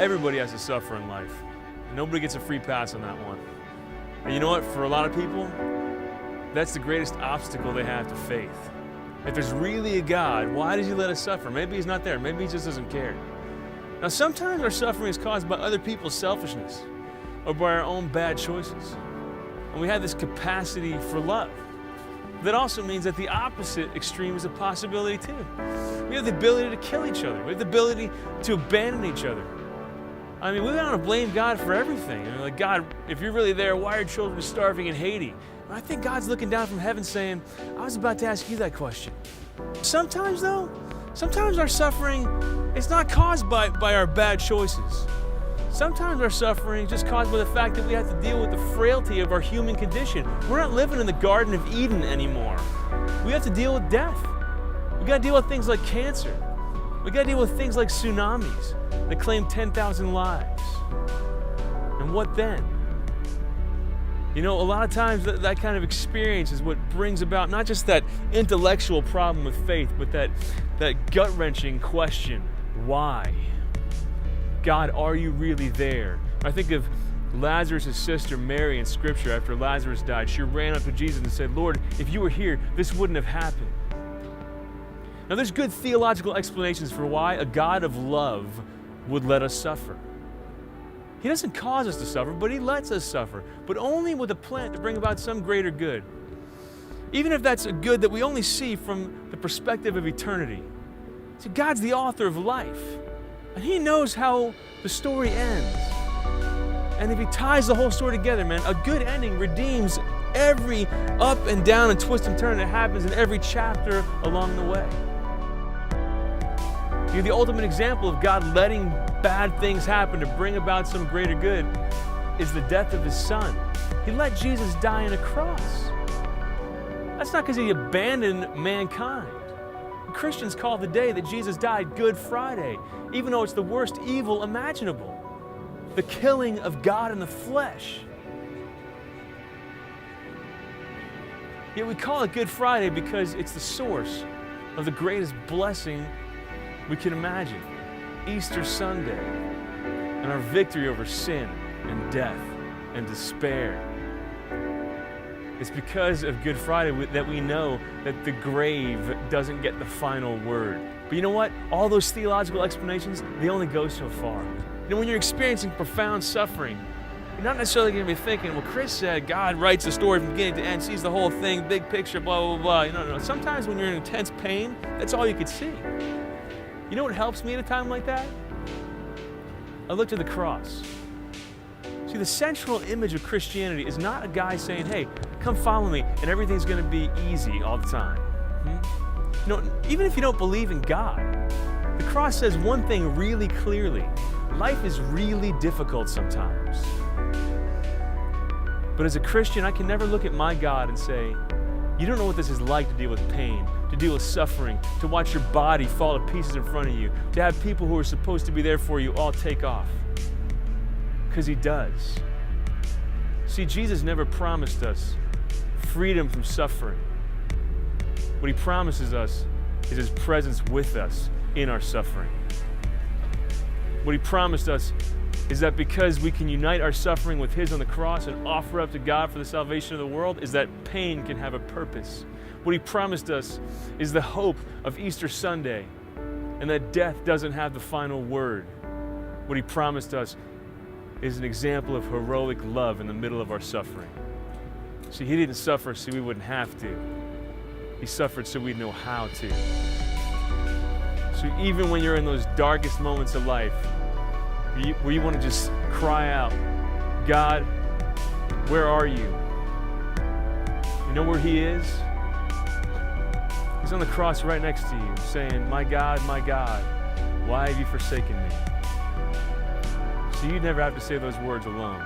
Everybody has to suffer in life. Nobody gets a free pass on that one. And you know what? For a lot of people, that's the greatest obstacle they have to faith. If there's really a God, why does he let us suffer? Maybe he's not there. Maybe he just doesn't care. Now, sometimes our suffering is caused by other people's selfishness or by our own bad choices. And we have this capacity for love. That also means that the opposite extreme is a possibility too. We have the ability to kill each other. We have the ability to abandon each other. I mean, we don't want to blame God for everything. I mean, like, God, if you're really there, why are children starving in Haiti? I think God's looking down from heaven saying, I was about to ask you that question. Sometimes though, our suffering is not caused by our bad choices. Sometimes our suffering is just caused by the fact that we have to deal with the frailty of our human condition. We're not living in the Garden of Eden anymore. We have to deal with death. We got to deal with things like cancer. We got to deal with things like tsunamis that claim 10,000 lives. And what then? You know, a lot of times that kind of experience is what brings about not just that intellectual problem with faith, but that gut-wrenching question, why? God, are you really there? I think of Lazarus' sister Mary in Scripture. After Lazarus died, she ran up to Jesus and said, Lord, if you were here, this wouldn't have happened. Now, there's good theological explanations for why a God of love would let us suffer. He doesn't cause us to suffer, but he lets us suffer, but only with a plan to bring about some greater good. Even if that's a good that we only see from the perspective of eternity. See, God's the author of life, and he knows how the story ends. And if he ties the whole story together, man, a good ending redeems every up and down and twist and turn that happens in every chapter along the way. You're the ultimate example of God letting bad things happen to bring about some greater good is the death of his son. He let Jesus die on a cross. That's not because he abandoned mankind. Christians call the day that Jesus died Good Friday, even though it's the worst evil imaginable. The killing of God in the flesh. Yet we call it Good Friday because it's the source of the greatest blessing we can imagine. Easter Sunday and our victory over sin and death and despair. It's because of Good Friday that we know that the grave doesn't get the final word. But you know what? All those theological explanations, they only go so far. You know, when you're experiencing profound suffering, you're not necessarily going to be thinking, well, Chris said God writes the story from beginning to end, sees the whole thing, big picture, blah, blah, blah. You know, no. Sometimes when you're in intense pain, that's all you could see. You know what helps me at a time like that? I look to the cross. See, the central image of Christianity is not a guy saying, hey, come follow me, and everything's going to be easy all the time. You know, even if you don't believe in God, the cross says one thing really clearly. Life is really difficult sometimes. But as a Christian, I can never look at my God and say, you don't know what this is like to deal with pain, to deal with suffering, to watch your body fall to pieces in front of you, to have people who are supposed to be there for you all take off. Because he does. See, Jesus never promised us freedom from suffering. What he promises us is his presence with us in our suffering. What he promised us is that because we can unite our suffering with his on the cross and offer up to God for the salvation of the world, is that pain can have a purpose. What he promised us is the hope of Easter Sunday, and that death doesn't have the final word. What he promised us is an example of heroic love in the middle of our suffering. See, he didn't suffer so we wouldn't have to. He suffered so we'd know how to. So even when you're in those darkest moments of life, where you want to just cry out, God, where are you? You know where he is? He's on the cross right next to you, saying, my God, why have you forsaken me? So you never have to say those words alone.